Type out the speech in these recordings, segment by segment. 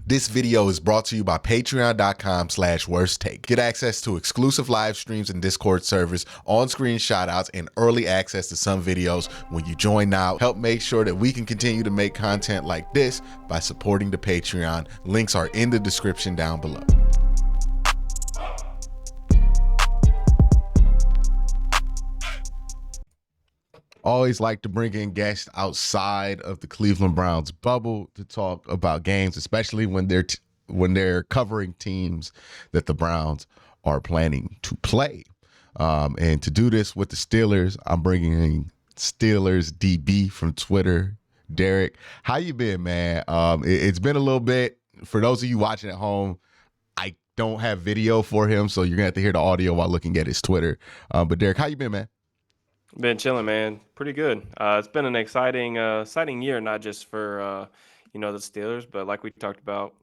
This video is brought to you by patreon.com/worsttake. Get access to exclusive live streams and Discord servers, on-screen shoutouts, and early access to some videos when you join now. Help make sure that we can continue to make content like this by supporting the Patreon. Links are in the description down below. Always like to bring in guests outside of the Cleveland Browns bubble to talk about games, especially when they're covering teams that the Browns are planning to play. And to do this with the Steelers, I'm bringing in Steelers DB from Twitter, Derek. How you been, man? It's been a little bit. For those of you watching at home, I don't have video for him, so you're gonna have to hear the audio while looking at his Twitter. But Derek, how you been, man? Been chilling, man. Pretty good. It's been an exciting year, not just for the Steelers, but like we talked about,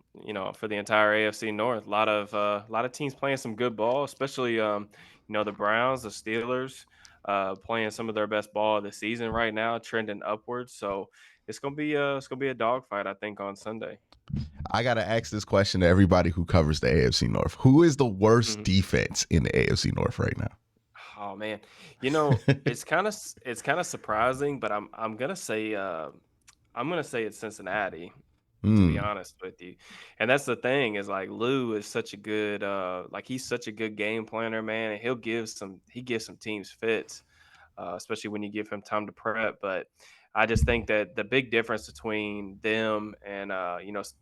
for the entire AFC North. A lot of teams playing some good ball, especially the Browns, the Steelers, playing some of their best ball of the season right now, trending upwards. So it's gonna be a dogfight, I think, on Sunday. I gotta ask this question to everybody who covers the AFC North. Who is the worst Mhm. defense in the AFC North right now? Oh man, it's kind of surprising, but I'm gonna say it's Cincinnati, to be Hmm. honest with you. And that's the thing is like Lou is such a good he's such a good game planner, man, and he gives some teams fits, especially when you give him time to prep. But I just think that the big difference between them and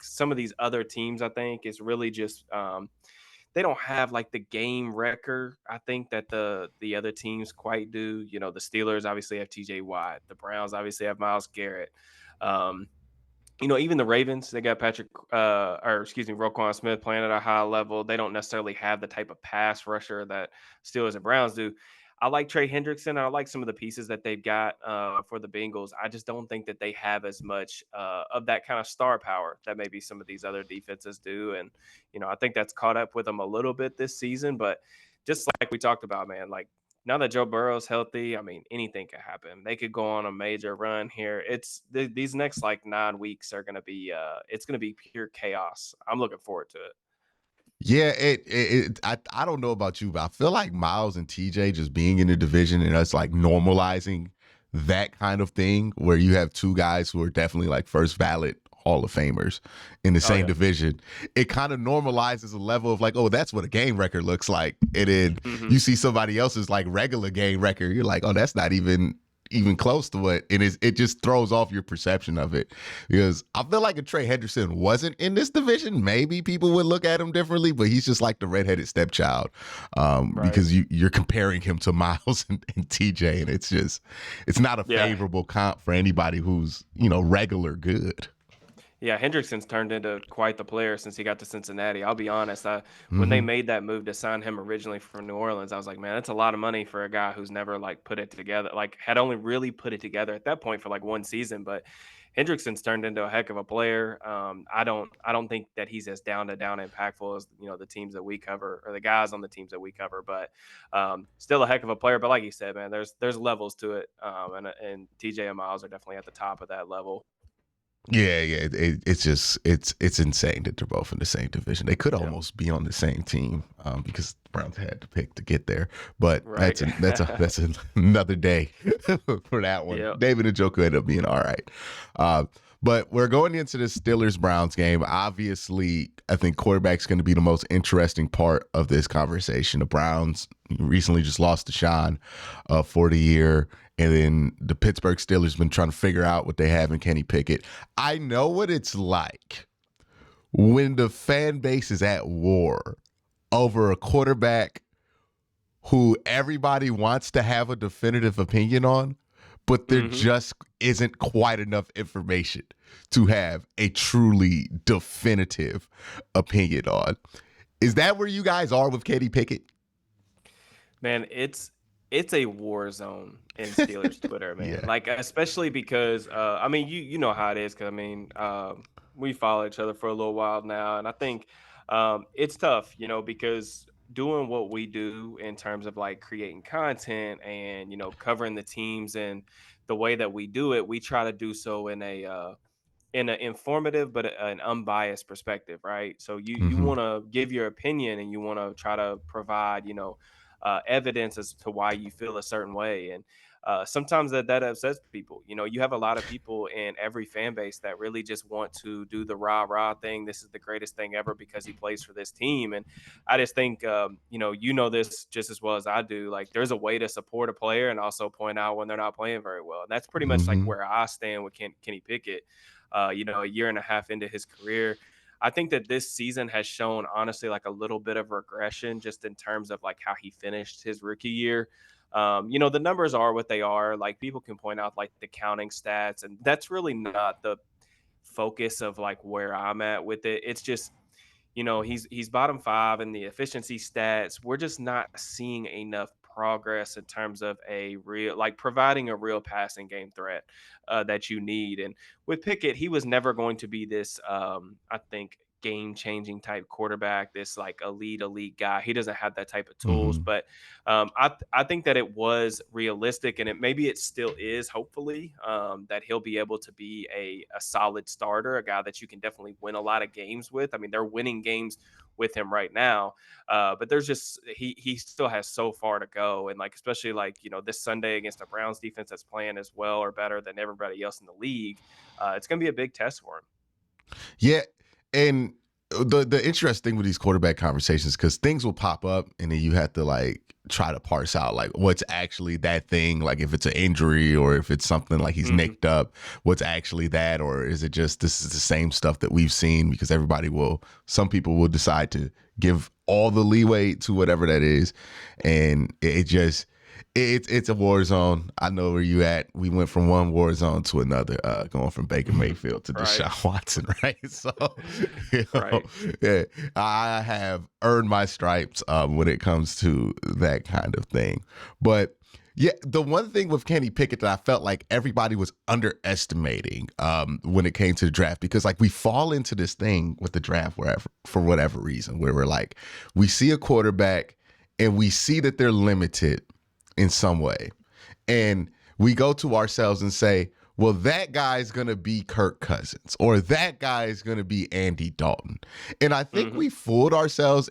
some of these other teams, I think, is really just they don't have like the game record. I think that the other teams quite do. The Steelers obviously have TJ Watt. The Browns obviously have Miles Garrett. Um, even the Ravens, they got Roquan Smith playing at a high level. They don't necessarily have the type of pass rusher that Steelers and Browns do. I like Trey Hendrickson. I like some of the pieces that they've got for the Bengals. I just don't think that they have as much of that kind of star power that maybe some of these other defenses do. And, I think that's caught up with them a little bit this season. But just like we talked about, man, like now that Joe Burrow's healthy, I mean, anything could happen. They could go on a major run here. These next like 9 weeks are it's gonna be pure chaos. I'm looking forward to it. Yeah, I don't know about you, but I feel like Miles and TJ just being in the division and us like normalizing that kind of thing where you have two guys who are definitely like first ballot Hall of Famers in the Oh same yeah. division. It kind of normalizes a level of like, oh, that's what a game record looks like. And then hmm you see somebody else's like regular game record, you're like, oh, that's not even close to what it just throws off your perception of it. Because I feel like if Trey Henderson wasn't in this division, maybe people would look at him differently, but he's just like the redheaded stepchild. Right. Because you're comparing him to Miles and TJ, and it's not a Yeah. favorable comp for anybody who's regular good. Yeah, Hendrickson's turned into quite the player since he got to Cincinnati. I'll be honest. When they Hmm. made that move to sign him originally from New Orleans, I was like, man, that's a lot of money for a guy who's never like put it together, like had only really put it together at that point for like one season. But Hendrickson's turned into a heck of a player. I don't think that he's as down to down impactful as the teams that we cover or the guys on the teams that we cover. But still a heck of a player. But like you said, man, there's levels to it. And TJ and Miles are definitely at the top of that level. Yeah. It's just it's insane that they're both in the same division. They could Yeah. almost be on the same team because the Browns had to pick to get there. But Right. that's another day for that one. Yep. David and Joker ended up being all right. Uh, but we're going into the Steelers Browns game. Obviously, I think quarterback's going to be the most interesting part of this conversation. The Browns recently just lost to Sean for the year. And then the Pittsburgh Steelers been trying to figure out what they have in Kenny Pickett. I know what it's like when the fan base is at war over a quarterback who everybody wants to have a definitive opinion on, but there Mhm. just isn't quite enough information to have a truly definitive opinion on. Is that where you guys are with Kenny Pickett? Man, it's a war zone in Steelers Twitter, man. Yeah. Like, especially because I mean, you know how it is. Because I mean, we follow each other for a little while now, and I think it's tough, because doing what we do in terms of like creating content and covering the teams and the way that we do it, we try to do so in a in an informative but an unbiased perspective, right? So you Hmm. want to give your opinion and you want to try to provide, evidence as to why you feel a certain way. And sometimes that upsets people. You have a lot of people in every fan base that really just want to do the rah rah thing. This is the greatest thing ever because he plays for this team. And I just think, you know this just as well as I do. Like, there's a way to support a player and also point out when they're not playing very well. And that's pretty much like Hmm. where I stand with Kenny Pickett. A year and a half into his career. I think that this season has shown honestly like a little bit of regression just in terms of like how he finished his rookie year. The numbers are what they are. Like, people can point out like the counting stats, and that's really not the focus of like where I'm at with it. It's just, he's bottom five in the efficiency stats. We're just not seeing enough progress in terms of a real, like, providing a real passing game threat that you need. And with Pickett, he was never going to be this, I think, game changing type quarterback, this like elite guy. He doesn't have that type of tools, Hmm. but I think that it was realistic, and maybe it still is. Hopefully, that he'll be able to be a solid starter, a guy that you can definitely win a lot of games with. I mean, they're winning games with him right now, but there's just he still has so far to go, and like, especially like, this Sunday against a Browns defense that's playing as well or better than everybody else in the league. It's going to be a big test for him. Yeah, and the interesting thing with these quarterback conversations, because things will pop up and then you have to like try to parse out like what's actually that thing, like if it's an injury or if it's something like he's Hmm. nicked up, what's actually that, or is it just this is the same stuff that we've seen? Because some people will decide to give all the leeway to whatever that is, and it just it's a war zone. I know where you at. We went from one war zone to another, going from Baker Mayfield to Right. Deshaun Watson, right? So, you know, Right. yeah, I have earned my stripes when it comes to that kind of thing. But yeah, the one thing with Kenny Pickett that I felt like everybody was underestimating when it came to the draft, because like we fall into this thing with the draft wherever for whatever reason, where we're like, we see a quarterback and we see that they're limited in some way. And we go to ourselves and say, well, that guy's going to be Kirk Cousins or that guy's going to be Andy Dalton. And I think Hmm. we fooled ourselves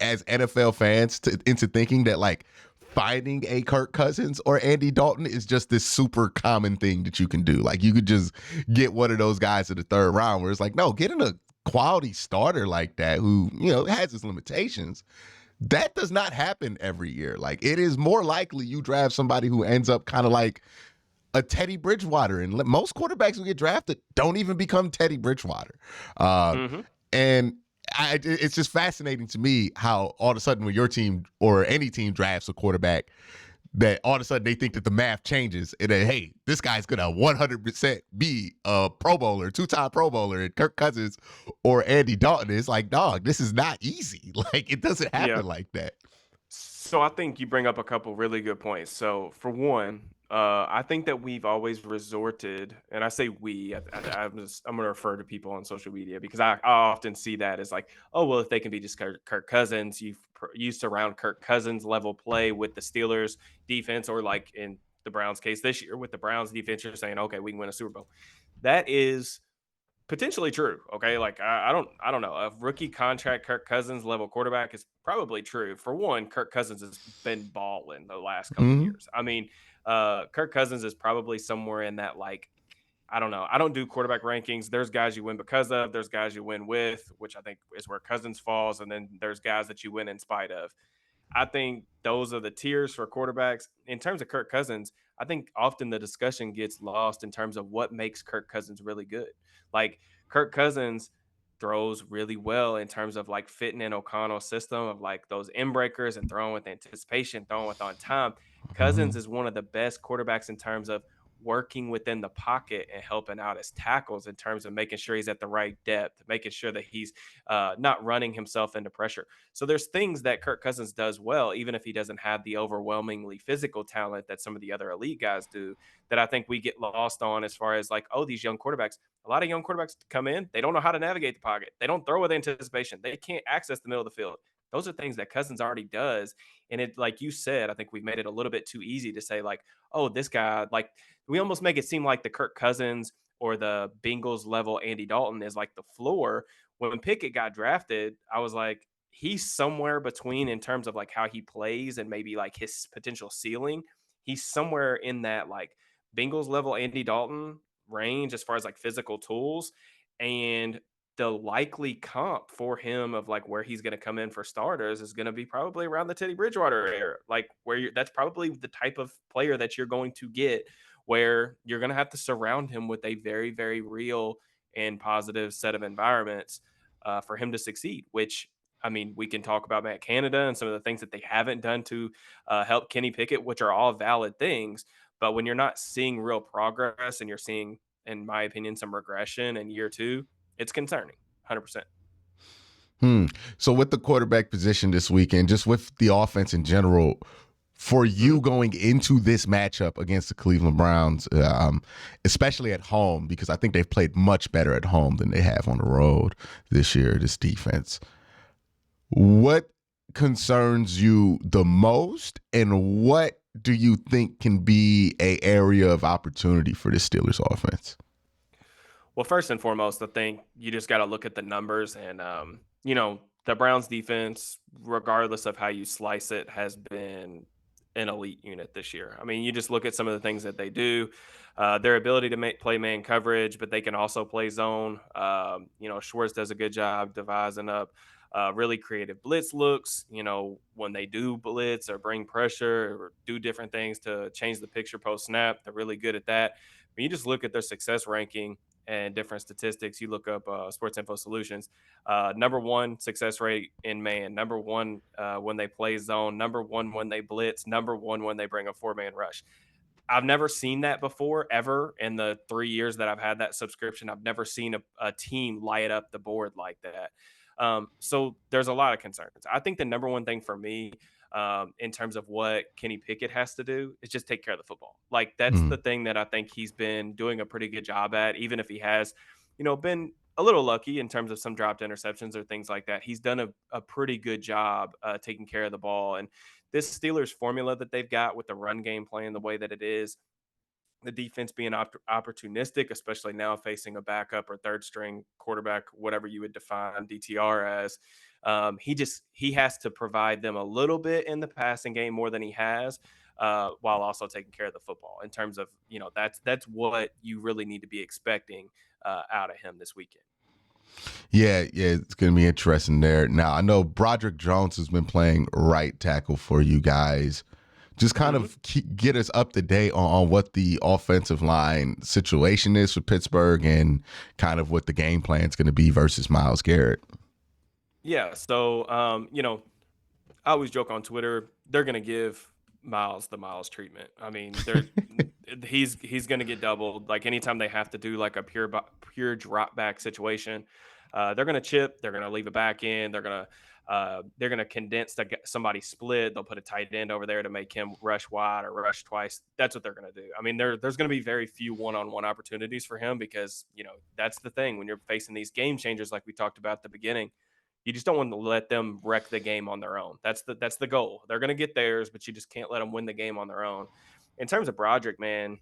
as NFL fans into thinking that like finding a Kirk Cousins or Andy Dalton is just this super common thing that you can do. Like you could just get one of those guys in the third round where it's like, no, getting a quality starter like that who, has his limitations, that does not happen every year. Like it is more likely you draft somebody who ends up kind of like a Teddy Bridgewater, and most quarterbacks who get drafted don't even become Teddy Bridgewater. Uh, Hmm. and it's just fascinating to me how all of a sudden when your team or any team drafts a quarterback, that all of a sudden they think that the math changes and that, hey, this guy's gonna 100% be a Pro Bowler, two-time Pro Bowler, and Kirk Cousins or Andy Dalton. It's like, dog, this is not easy. Like it doesn't Yeah. happen like that. So I think you bring up a couple really good points. So for one, I think that we've always resorted, and I say we, I'm going to refer to people on social media because I often see that as like, oh well, if they can be just Kirk Cousins, you surround Kirk Cousins level play with the Steelers defense, or like in the Browns case this year with the Browns defense, you're saying, okay, we can win a Super Bowl. That is potentially true. Okay. Like, I don't know. A rookie contract Kirk Cousins level quarterback is probably true. For one, Kirk Cousins has been balling the last couple Mm-hmm. years. I mean, Kirk Cousins is probably somewhere in that, like, I don't know. I don't do quarterback rankings. There's guys you win because of, there's guys you win with, which I think is where Cousins falls. And then there's guys that you win in spite of. I think those are the tiers for quarterbacks. In terms of Kirk Cousins, I think often the discussion gets lost in terms of what makes Kirk Cousins really good. Like, Kirk Cousins throws really well in terms of like fitting in O'Connell's system of like those in breakers and throwing with anticipation, throwing with on time. Mm-hmm. Cousins is one of the best quarterbacks in terms of working within the pocket and helping out his tackles in terms of making sure he's at the right depth, making sure that he's not running himself into pressure. So there's things that Kirk Cousins does well, even if he doesn't have the overwhelmingly physical talent that some of the other elite guys do, that I think we get lost on as far as like, oh, these young quarterbacks. A lot of young quarterbacks come in, they don't know how to navigate the pocket. They don't throw with anticipation. They can't access the middle of the field. Those are things that Cousins already does. And it, like you said, I think we've made it a little bit too easy to say, like, oh, this guy, like, we almost make it seem like the Kirk Cousins or the Bengals level Andy Dalton is like the floor. When Pickett got drafted, I was like, he's somewhere between in terms of like how he plays and maybe like his potential ceiling. He's somewhere in that like Bengals level Andy Dalton range as far as like physical tools. And the likely comp for him of like where he's going to come in for starters is going to be probably around the Teddy Bridgewater era, like where that's probably the type of player that you're going to get, where you're going to have to surround him with a very, very real and positive set of environments for him to succeed. Which, I mean, we can talk about Matt Canada and some of the things that they haven't done to help Kenny Pickett, which are all valid things. But when you're not seeing real progress and you're seeing, in my opinion, some regression in year two, it's concerning. 100%. So with the quarterback position this weekend, just with the offense in general, for you going into this matchup against the Cleveland Browns, especially at home, because I think they've played much better at home than they have on the road this year, this defense, what concerns you the most, and what do you think can be a area of opportunity for the Steelers offense? Well, first and foremost, I think you just got to look at the numbers. And, the Browns defense, regardless of how you slice it, has been an elite unit this year. I mean, you just look at some of the things that they do, their ability to play man coverage, but they can also play zone. Schwartz does a good job devising up really creative blitz looks, when they do blitz or bring pressure or do different things to change the picture post snap. They're really good at that. When you just look at their success ranking and different statistics, you look up Sports Info Solutions, number one success rate in man, number one when they play zone, number one when they blitz, number one when they bring a 4-man rush. I've never seen that before, ever. In the 3 years that I've had that subscription, I've never seen a team light up the board like that. So there's a lot of concerns. I think the number one thing for me, in terms of what Kenny Pickett has to do, is just take care of the football. Like, that's the thing that I think he's been doing a pretty good job at, even if he has, been a little lucky in terms of some dropped interceptions or things like that. He's done a pretty good job taking care of the ball. And this Steelers formula that they've got with the run game playing the way that it is, the defense being opportunistic, especially now facing a backup or third string quarterback, whatever you would define DTR as. He has to provide them a little bit in the passing game more than he has, while also taking care of the football. In terms of, that's what you really need to be expecting out of him this weekend. Yeah, it's going to be interesting there. Now, I know Broderick Jones has been playing right tackle for you guys. Just kind of get us up to date on what the offensive line situation is for Pittsburgh and kind of what the game plan is going to be versus Myles Garrett. Yeah. So, I always joke on Twitter, they're going to give Myles the Myles treatment. I mean, he's going to get doubled. Like, anytime they have to do like a pure drop back situation, they're going to chip. They're going to leave it back in. They're going to condense to get somebody split. They'll put a tight end over there to make him rush wide or rush twice. That's what they're going to do. I mean, there's going to be very few one-on-one opportunities for him because, that's the thing when you're facing these game changers, like we talked about at the beginning. You just don't want to let them wreck the game on their own. That's the goal. They're going to get theirs, but you just can't let them win the game on their own. In terms of Broderick, man,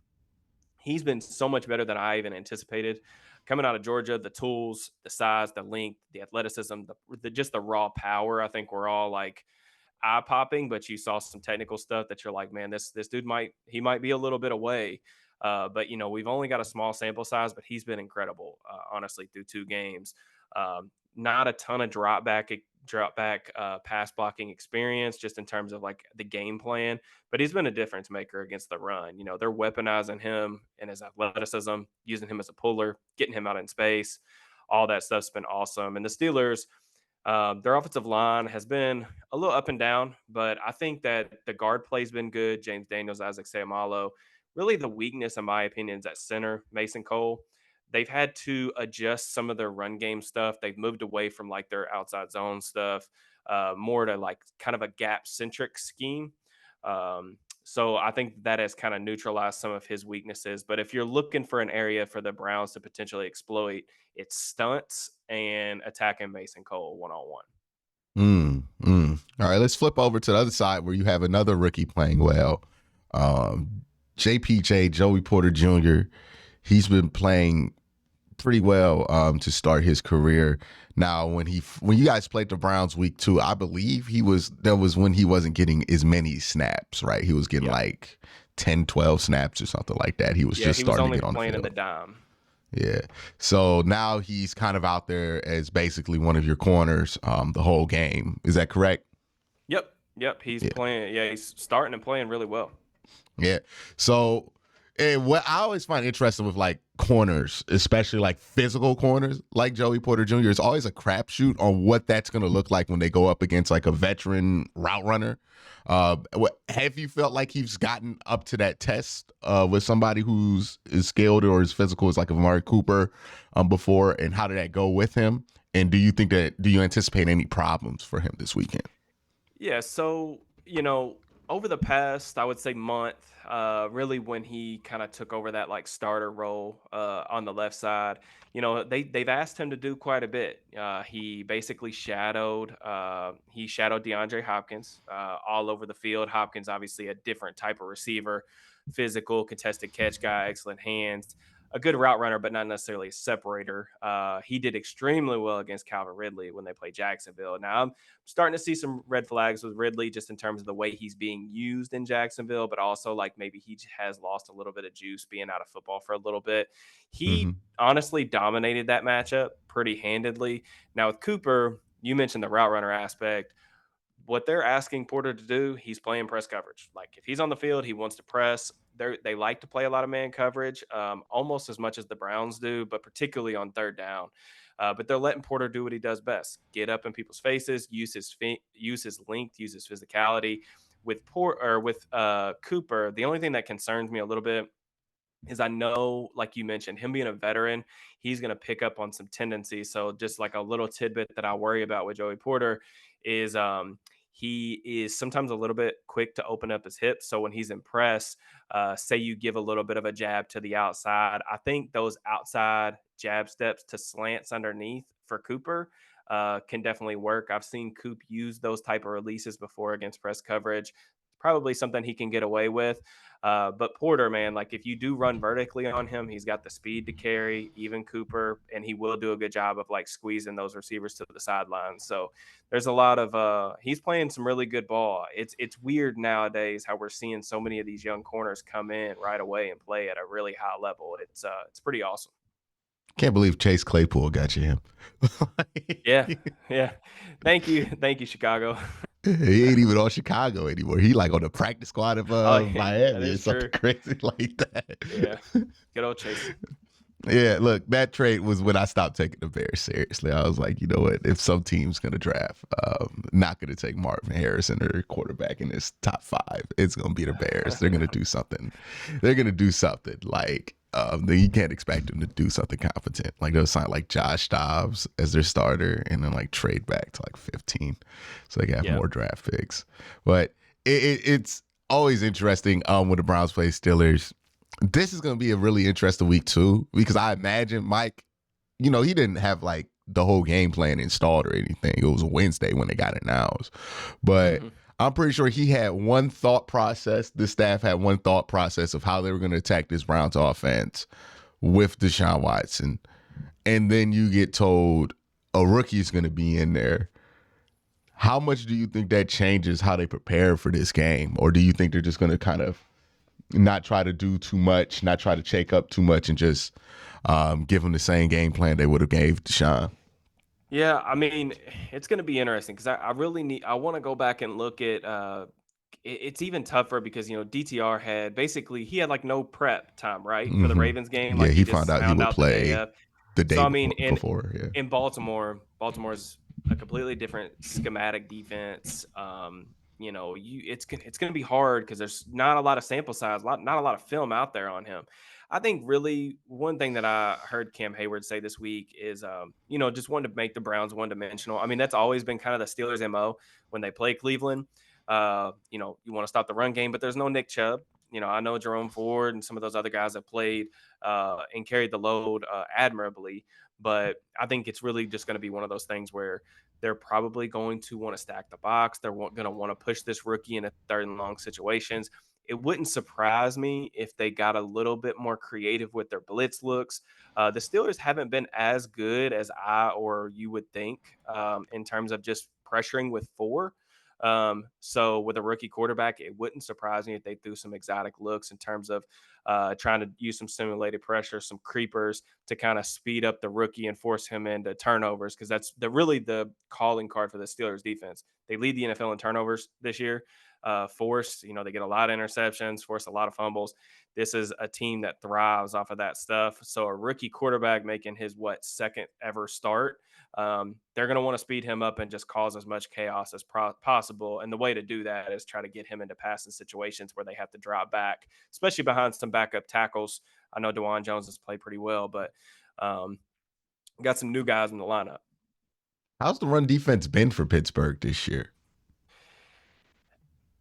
he's been so much better than I even anticipated. Coming out of Georgia, the tools, the size, the length, the athleticism, just the raw power. I think we're all like eye popping, but you saw some technical stuff that you're like, man, this dude might be a little bit away. But we've only got a small sample size, but he's been incredible, honestly, through 2 games. Not a ton of drop back pass blocking experience just in terms of like the game plan, but he's been a difference maker against the run. They're weaponizing him and his athleticism, using him as a puller, getting him out in space. All that stuff's been awesome. And the Steelers, their offensive line has been a little up and down, but I think that the guard play's been good. James Daniels, Isaac Seumalo. Really, the weakness, in my opinion, is at center, Mason Cole. They've had to adjust some of their run game stuff. They've moved away from like their outside zone stuff, more to like kind of a gap centric scheme. So I think that has kind of neutralized some of his weaknesses. But if you're looking for an area for the Browns to potentially exploit, it's stunts and attacking Mason Cole one-on-one. All right, let's flip over to the other side where you have another rookie playing well. JPJ, Joey Porter Jr., He's been playing pretty well to start his career. Now, when you guys played the Browns week 2, I believe that was when he wasn't getting as many snaps, right? He was getting Yeah. like 10, 12 snaps or something like that. He was Yeah, just he was starting to only get on the playing in field. the dime. Yeah. So now he's kind of out there as basically one of your corners the whole game. Is that correct? Yep. Yep. He's Yeah. playing. Yeah, he's starting and playing really well. Yeah. So, and what I always find interesting with like corners, especially like physical corners like Joey Porter Jr., is always a crapshoot on what that's going to look like when they go up against like a veteran route runner. Have you felt like he's gotten up to that test with somebody who's is skilled or as physical as like Amari Cooper before? And how did that go with him? And do you anticipate any problems for him this weekend? Yeah, so over the past, I would say month, really when he kind of took over that like starter role on the left side, they've asked him to do quite a bit. He shadowed DeAndre Hopkins all over the field. Hopkins, obviously a different type of receiver, physical, contested catch guy, excellent hands. A good route runner, but not necessarily a separator. He did extremely well against Calvin Ridley when they played Jacksonville. Now I'm starting to see some red flags with Ridley just in terms of the way he's being used in Jacksonville, but also like maybe he has lost a little bit of juice being out of football for a little bit. Mm-hmm. He honestly dominated that matchup pretty handedly. Now with Cooper, you mentioned the route runner aspect. What they're asking Porter to do, he's playing press coverage. Like if he's on the field, he wants to press. They like to play a lot of man coverage, almost as much as the Browns do, but particularly on third down. But they're letting Porter do what he does best: get up in people's faces, use his length, use his physicality. With Cooper, the only thing that concerns me a little bit is I know, like you mentioned, him being a veteran, he's going to pick up on some tendencies. So, just like a little tidbit that I worry about with Joey Porter is he is sometimes a little bit quick to open up his hips. So, when he's in press, say you give a little bit of a jab to the outside, I think those outside jab steps to slants underneath for Cooper can definitely work. I've seen Coop use those type of releases before against press coverage. Probably something he can get away with. But Porter, man, like if you do run vertically on him, he's got the speed to carry, even Cooper, and he will do a good job of like squeezing those receivers to the sidelines. So there's a lot of he's playing some really good ball. It's weird nowadays how we're seeing so many of these young corners come in right away and play at a really high level. It's pretty awesome. Can't believe Chase Claypool got you him. Yeah, yeah. Thank you, Chicago. He ain't even on Chicago anymore. He like on the practice squad of Oh yeah, that Miami or is something true. crazy like that. Yeah, good old Chase. Yeah, look, that trade was when I stopped taking the Bears seriously. I was like, you know what? If some team's gonna draft, not gonna take Marvin Harrison or quarterback in this top 5, it's gonna be the Bears. They're gonna do something. They're gonna do something like you can't expect them to do something competent. Like they'll sign like Josh Dobbs as their starter and then like trade back to like 15, so they can have Yeah. more draft picks. But it's always interesting when the Browns play Steelers. This is going to be a really interesting week too, because I imagine Mike, he didn't have like the whole game plan installed or anything. It was a Wednesday when they got it announced, but Mhm. I'm pretty sure he had one thought process. The staff had one thought process of how they were going to attack this Browns offense with Deshaun Watson, and then you get told a rookie is going to be in there. How much do you think that changes how they prepare for this game, or do you think they're just going to kind of not try to do too much, not try to shake up too much, and just give them the same game plan they would have gave Deshaun? Yeah, I mean, it's going to be interesting because I really I want to go back and look at. It's even tougher because DTR had basically he had like no prep time, right, for the Hmm. Ravens game. Yeah, Like he he found just out he found would out the day play of. the So day I mean, before. Yeah. in Baltimore's a completely different schematic defense. It's going to be hard because there's not a lot of sample size, not a lot of film out there on him. I think really one thing that I heard Cam Hayward say this week is, just wanted to make the Browns one dimensional. I mean, that's always been kind of the Steelers' MO when they play Cleveland. You want to stop the run game, but there's no Nick Chubb. I know Jerome Ford and some of those other guys that played and carried the load admirably. But I think it's really just going to be one of those things where they're probably going to want to stack the box. They're going to want to push this rookie into third and long situations. it wouldn't surprise me if they got a little bit more creative with their blitz looks. The Steelers haven't been as good as I or you would think in terms of just pressuring with four. So with a rookie quarterback, it wouldn't surprise me if they threw some exotic looks in terms of trying to use some simulated pressure, some creepers to kind of speed up the rookie and force him into turnovers because that's really the calling card for the Steelers defense. They lead the NFL in turnovers this year. Forced, they get a lot of interceptions, force a lot of fumbles. This is a team that thrives off of that stuff. So a rookie quarterback making his second ever start, they're going to want to speed him up and just cause as much chaos as possible. And the way to do that is try to get him into passing situations where they have to drop back, especially behind some backup tackles. I know DeJuan Jones has played pretty well, but um, got some new guys in the lineup. How's the run defense been for Pittsburgh this year?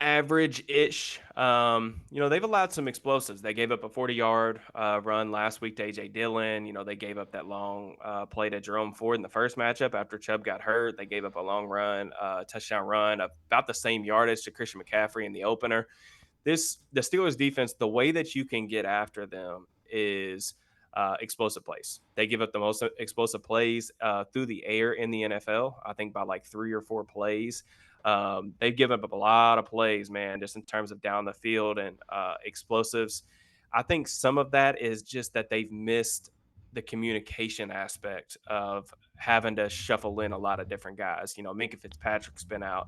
Average-ish. They've allowed some explosives. They gave up a 40-yard run last week to A.J. Dillon. They gave up that long play to Jerome Ford in the first matchup after Chubb got hurt. They gave up a long run, touchdown run, about the same yardage to Christian McCaffrey in the opener. The Steelers defense, the way that you can get after them is explosive plays. They give up the most explosive plays through the air in the NFL, I think by like 3 or 4 plays. They've given up a lot of plays, man, just in terms of down the field and explosives. I think some of that is just that they've missed the communication aspect of having to shuffle in a lot of different guys. Minkah Fitzpatrick's been out.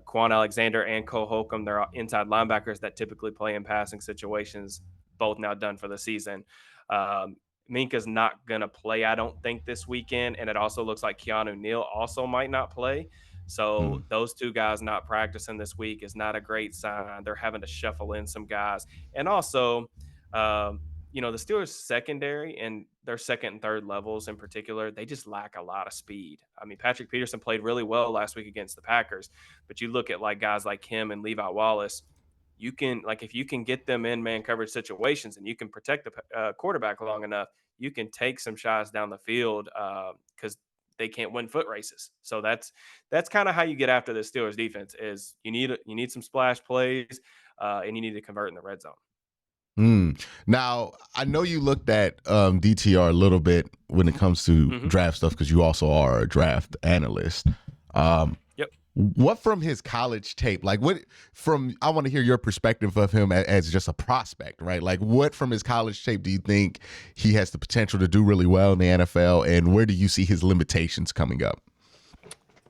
Quan Alexander and Cole Holcomb, they're inside linebackers that typically play in passing situations, both now done for the season. Minka's not going to play, I don't think, this weekend. And it also looks like Keanu Neal also might not play. So Mm, those two guys not practicing this week is not a great sign. They're having to shuffle in some guys. And also, the Steelers secondary and their second and third levels in particular, they just lack a lot of speed. I mean, Patrick Peterson played really well last week against the Packers, but you look at like guys like him and Levi Wallace, you can if you can get them in man coverage situations and you can protect the quarterback long enough, you can take some shots down the field because they can't win foot races. So that's kind of how you get after the Steelers defense is you need some splash plays and you need to convert in the red zone. mm. Now, I know you looked at DTR a little bit when it comes to Hmm. draft stuff because you also are a draft analyst. Um, Yep. what from his college tape, like what from, I want to hear your perspective of him as just a prospect, right? Like what from his college tape do you think he has the potential to do really well in the NFL, and where do you see his limitations coming up?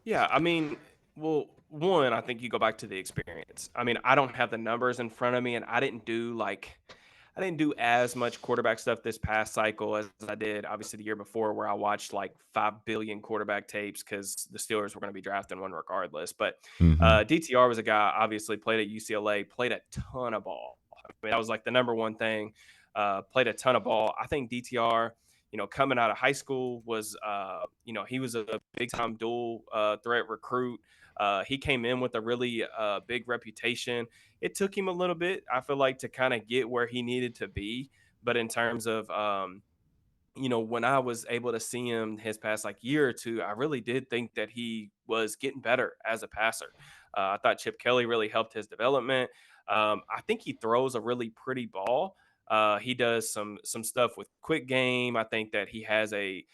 Yeah, I mean, well, one, I think you go back to the experience. I mean, I don't have the numbers in front of me, and I didn't do as much quarterback stuff this past cycle as I did obviously the year before, where I watched like 5 billion quarterback tapes because the Steelers were going to be drafting one regardless. But Mm-hmm. DTR was a guy obviously played at UCLA, played a ton of ball. I mean, that was like the number one thing. Played a ton of ball. I think DTR, coming out of high school was, he was a big time dual threat recruit. He came in with a really big reputation. It took him a little bit, I feel like, to kind of get where he needed to be. But in terms of, when I was able to see him his past like year or two, I really did think that he was getting better as a passer. I thought Chip Kelly really helped his development. I think he throws a really pretty ball. He does some stuff with quick game. I think that he has a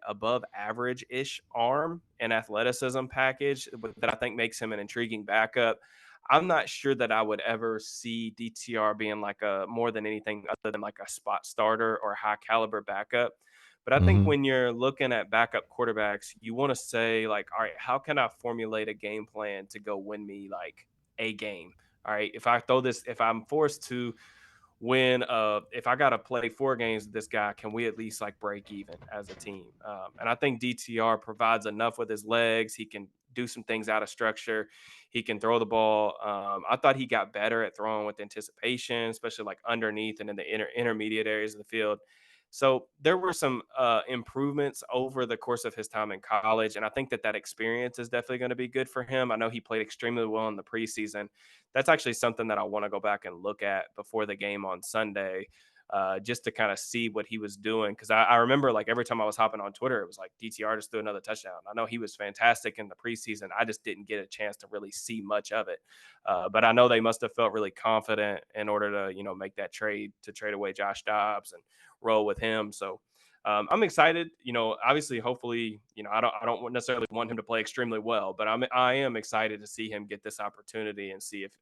above average ish arm and athleticism package that I think makes him an intriguing backup. I'm not sure that I would ever see DTR being like a more than anything other than like a spot starter or high caliber backup. But I think Mm-hmm. when you're looking at backup quarterbacks, you want to say like, all right, how can I formulate a game plan to go win me like a game? All right, if I'm forced to when if I got to play 4 games with this guy, can we at least like break even as a team? And I think DTR provides enough with his legs. He can do some things out of structure. He can throw the ball. I thought he got better at throwing with anticipation, especially like underneath and in the intermediate areas of the field. So there were some improvements over the course of his time in college, and I think that experience is definitely going to be good for him. I know he played extremely well in the preseason. That's actually something that I want to go back and look at before the game on Sunday. just to kind of see what he was doing. Because I remember like every time I was hopping on Twitter, it was like DTR just threw another touchdown. I know he was fantastic in the preseason. I just didn't get a chance to really see much of it. But I know they must have felt really confident in order to, make that trade to trade away Josh Dobbs and roll with him. So I'm excited. Obviously, hopefully, I don't necessarily want him to play extremely well, but I am excited to see him get this opportunity and see if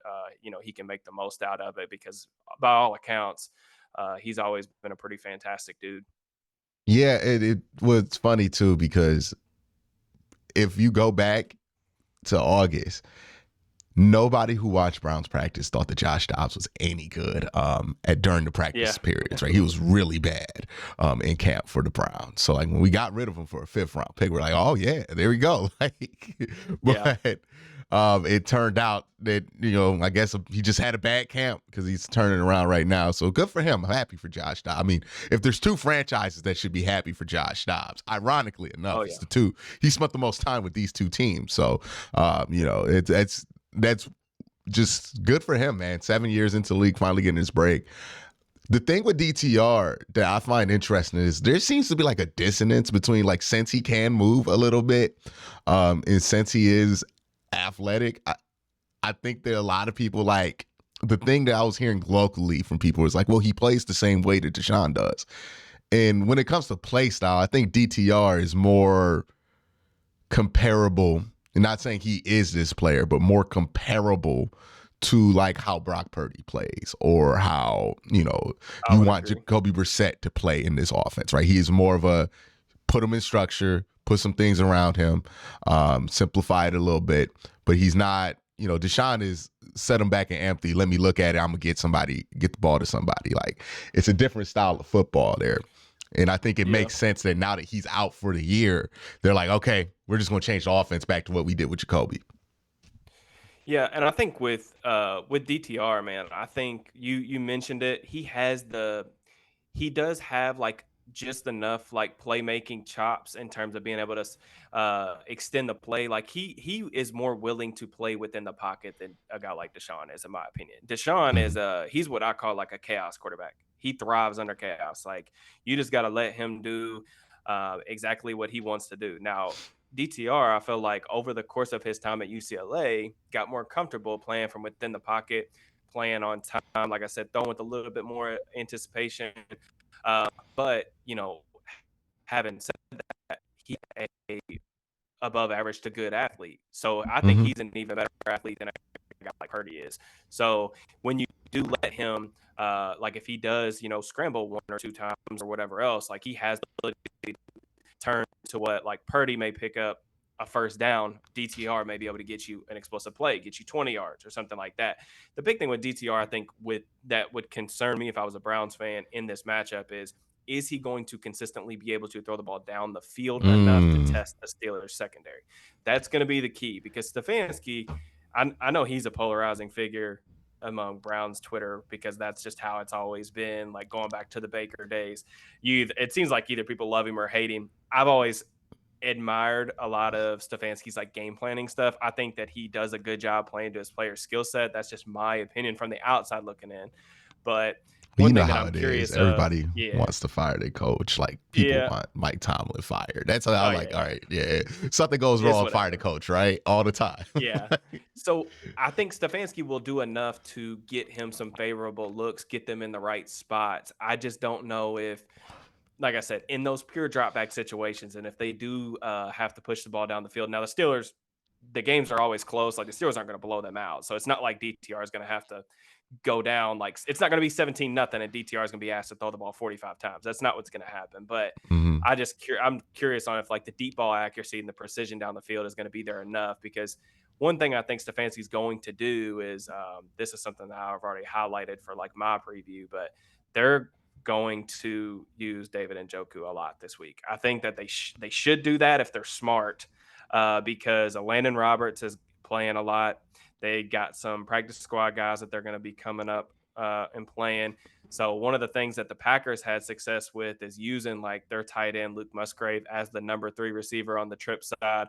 he can make the most out of it because by all accounts, he's always been a pretty fantastic dude. Yeah, it was funny too because if you go back to August, nobody who watched Browns practice thought that Josh Dobbs was any good during the practice Yeah, periods, right? He was really bad in camp for the Browns. So like when we got rid of him for a 5th round pick, we're like, oh yeah, there we go. Like, yeah. but it turned out that I guess he just had a bad camp because he's turning around right now. So good for him. I'm happy for Josh Dobbs. I mean, if there's 2 franchises that should be happy for Josh Dobbs, ironically enough, Oh it's yeah. the 2. He spent the most time with these 2 teams. So that's just good for him, man. 7 years into the league, finally getting his break. The thing with DTR that I find interesting is there seems to be like a dissonance between like since he can move a little bit, and since he is athletic. I think that a lot of people like the thing that I was hearing locally from people is like, well, he plays the same way that Deshaun does. And when it comes to play style, I think DTR is more comparable, and not saying he is this player, but more comparable to like how Brock Purdy plays or how, I you would want agree. Jacoby Brissett to play in this offense, right? He is more of a put him in structure, put some things around him, simplify it a little bit, but he's not, Deshaun is set him back and empty. Let me look at it. I'm going to get the ball to somebody. Like it's a different style of football there. And I think it Yeah. makes sense that now that he's out for the year, they're like, okay, we're just going to change the offense back to what we did with Jacoby. Yeah, and I think with DTR, man, I think you mentioned it. He does have like just enough like playmaking chops in terms of being able to extend the play. Like he is more willing to play within the pocket than a guy like Deshaun is, in my opinion. Deshaun is Mhm. he's what I call like a chaos quarterback. He thrives under chaos. Like you just got to let him do exactly what he wants to do. Now DTR, I feel like over the course of his time at UCLA, got more comfortable playing from within the pocket, playing on time. Like I said, throwing with a little bit more anticipation. But having said that, he's a above average to good athlete. So I think Mhm. he's an even better athlete than a guy like Purdy is. So when you do let him, like if he does, scramble 1 or 2 times or whatever else, like he has the ability turn to what like Purdy may pick up a first down, DTR may be able to get you an explosive play, get you 20 yards or something like that. The big thing with DTR, I think, with that would concern me if I was a Browns fan in this matchup is he going to consistently be able to throw the ball down the field enough to Mm. test the Steelers secondary? That's going to be the key because Stefanski, I know he's a polarizing figure among Browns Twitter because that's just how it's always been, like going back to the Baker days. It seems like either people love him or hate him. I've always admired a lot of Stefanski's like game planning stuff. I think that he does a good job playing to his player's skill set. That's just my opinion from the outside looking in. But Well, you one know thing that how I'm it is. curious of, Everybody yeah, wants to fire their coach. Like people yeah, want Mike Tomlin fired. That's how oh I'm yeah, like, all yeah, right, yeah. Something goes it's wrong, fire the whatever. coach, right? All the time. Yeah. So I think Stefanski will do enough to get him some favorable looks, get them in the right spots. I just don't know if, like I said, in those pure drop back situations, and if they do have to push the ball down the field. Now the Steelers, the games are always close. Like the Steelers aren't going to blow them out, so it's not like DTR is going to have to go down. Like it's not going to be 17-0, and DTR is going to be asked to throw the ball 45 times. That's not what's going to happen. But Hmm. I'm curious on if like the deep ball accuracy and the precision down the field is going to be there enough because. One thing I think Stefanski's going to do is this is something that I've already highlighted for like my preview, but they're going to use David Njoku a lot this week. I think that they should do that if they're smart, because Landon Roberts is playing a lot. They got some practice squad guys that they're going to be coming up and playing. So one of the things that the Packers had success with is using like their tight end Luke Musgrave as the number 3 receiver on the trip side,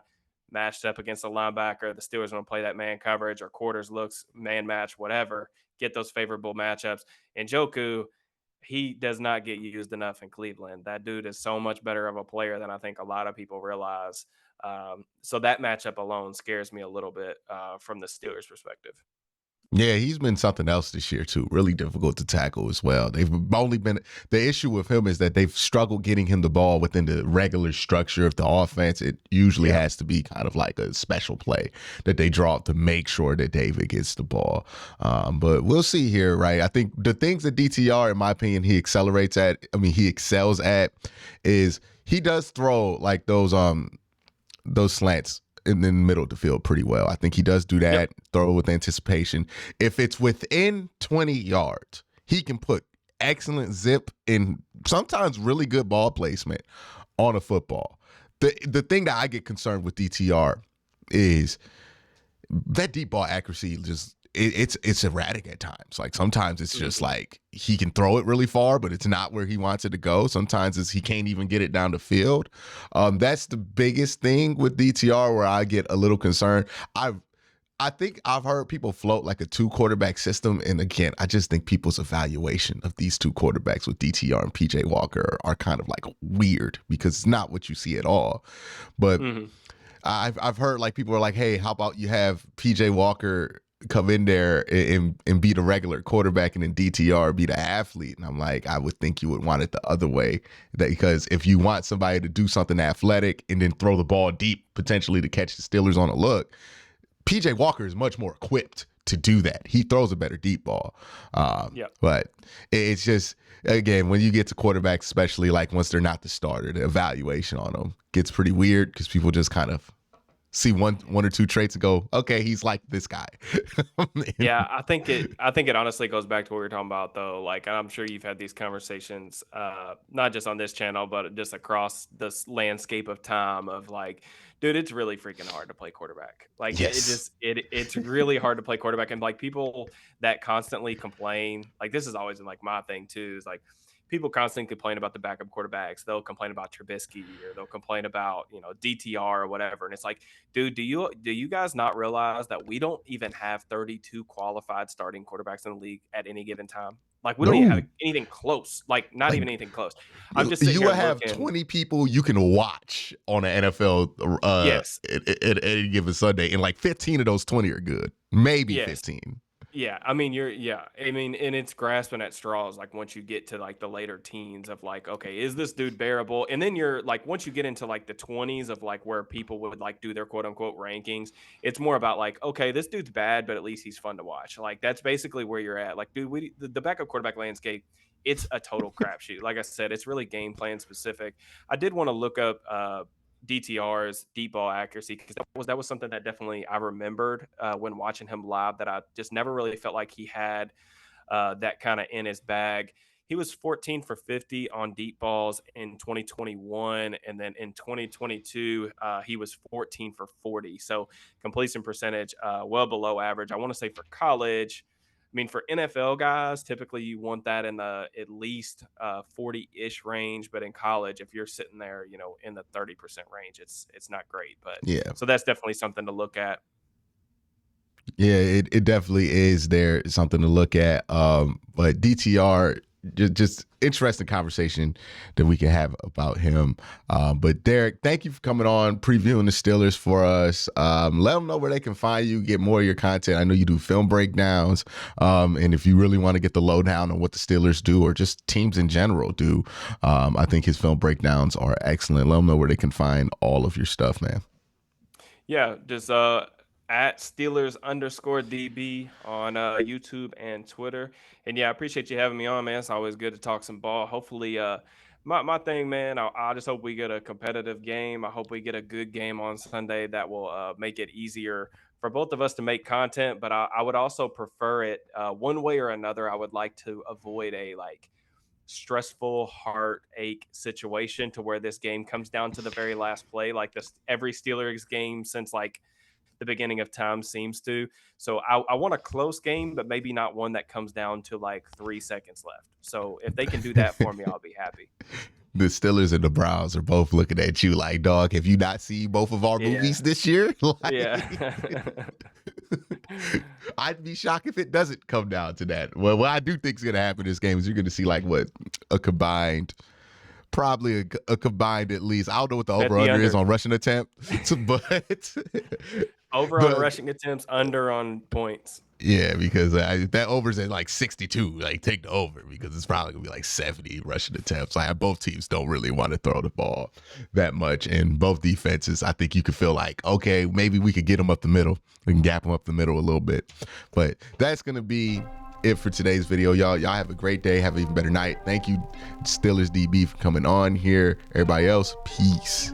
matched up against a linebacker. The Steelers want to play that man coverage or quarters looks, man match, whatever. Get those favorable matchups. And Joku, he does not get used enough in Cleveland. That dude is so much better of a player than I think a lot of people realize. So that matchup alone scares me a little bit from the Steelers' perspective. Yeah, he's been something else this year too. Really difficult to tackle as well. They've only been the issue with him is that they've struggled getting him the ball within the regular structure of the offense. It usually Yeah. has to be kind of like a special play that they draw up to make sure that David gets the ball. But we'll see here, right? I think the things that DTR, in my opinion, he excels at is he does throw like those slants in the middle of the field pretty well. I think he does do Yep. that, throw with anticipation. If it's within 20 yards, he can put excellent zip and sometimes really good ball placement on a football. The thing that I get concerned with DTR is that deep ball accuracy just it's erratic at times. Like sometimes it's just like he can throw it really far, but it's not where he wants it to go. Sometimes it's he can't even get it down the field. That's the biggest thing with DTR where I get a little concerned. I think I've heard people float like a 2-quarterback system, and again, I just think people's evaluation of these 2 quarterbacks with DTR and PJ Walker are kind of like weird because it's not what you see at all. But Mm-hmm. I've heard like people are like, hey, how about you have PJ Walker come in there and be the regular quarterback and then DTR be the athlete? And I'm like, I would think you would want it the other way. Because if you want somebody to do something athletic and then throw the ball deep, potentially to catch the Steelers on a look, PJ Walker is much more equipped to do that. He throws a better deep ball. Yeah. But it's just, again, when you get to quarterbacks, especially like once they're not the starter, the evaluation on them gets pretty weird because people just kind of see one or two traits and go, okay, he's like this guy. Yeah, I think it honestly goes back to what we were talking about though. Like I'm sure you've had these conversations, not just on this channel, but just across this landscape of time of like, dude, it's really freaking hard to play quarterback. Like Yes. it's really hard to play quarterback. And like people that constantly complain, like this has always been like my thing too, is like people constantly complain about the backup quarterbacks. They'll complain about Trubisky or they'll complain about, DTR or whatever. And it's like, dude, do you guys not realize that we don't even have 32 qualified starting quarterbacks in the league at any given time? Like we don't even have No. anything close. Like not even Like anything close. I'm just sitting you here will have looking. 20 people you can watch on an NFL Yes. at any given Sunday, and like 15 of those 20 are good. Maybe Yes. 15. Yeah, I mean, and it's grasping at straws. Like once you get to like the later teens of like, okay, is this dude bearable? And then you're like, once you get into like the 20s of like where people would like do their quote unquote rankings, it's more about like, okay, this dude's bad, but at least he's fun to watch. Like that's basically where you're at. Like, dude, the backup quarterback landscape, it's a total crapshoot. Like I said, it's really game plan specific. I did want to look up DTR's deep ball accuracy because that was something that definitely I remembered when watching him live that I just never really felt like he had that kind of in his bag. He was 14 for 50 on deep balls in 2021, and then in 2022 he was 14 for 40. So completion percentage well below average. I want to say for college. I mean, for NFL guys, typically you want that in the at least 40-ish range. But in college, if you're sitting there, in the 30% range, it's not great. But Yeah. so that's definitely something to look at. Yeah, it definitely is there something to look at. But DTR, just interesting conversation that we can have about him. But Derek, thank you for coming on, previewing the Steelers for us. Let them know where they can find you, get more of your content. I know you do film breakdowns. And if you really want to get the lowdown on what the Steelers do or just teams in general do, I think his film breakdowns are excellent. Let them know where they can find all of your stuff, man. Yeah, just at Steelers_DB on YouTube and Twitter. And yeah, I appreciate you having me on, man. It's always good to talk some ball. Hopefully, my thing, man, I just hope we get a competitive game. I hope we get a good game on Sunday that will make it easier for both of us to make content. But I would also prefer it one way or another. I would like to avoid a like stressful heartache situation to where this game comes down to the very last play, like this every Steelers game since like the beginning of time seems to. So I want a close game, but maybe not one that comes down to like 3 seconds left. So if they can do that for me, I'll be happy. The Steelers and the Browns are both looking at you like, dog, have you not seen both of our Yeah. movies this year? Like, Yeah. I'd be shocked if it doesn't come down to that. Well, what I do think is going to happen in this game is you're going to see like what a combined, probably a combined at least. I don't know what the Bet over the under is under. on rushing attempts, but Over on the rushing attempts, under on points. yeah, because that over's at like 62. Like take the over because it's probably gonna be like 70 rushing attempts. Like both teams don't really want to throw the ball that much, and both defenses, I think you could feel like okay, maybe we could get them up the middle. We can gap them up the middle a little bit, but that's gonna be it for today's video, y'all. Y'all have a great day. Have an even better night. Thank you, Steelers DB, for coming on here. Everybody else, peace.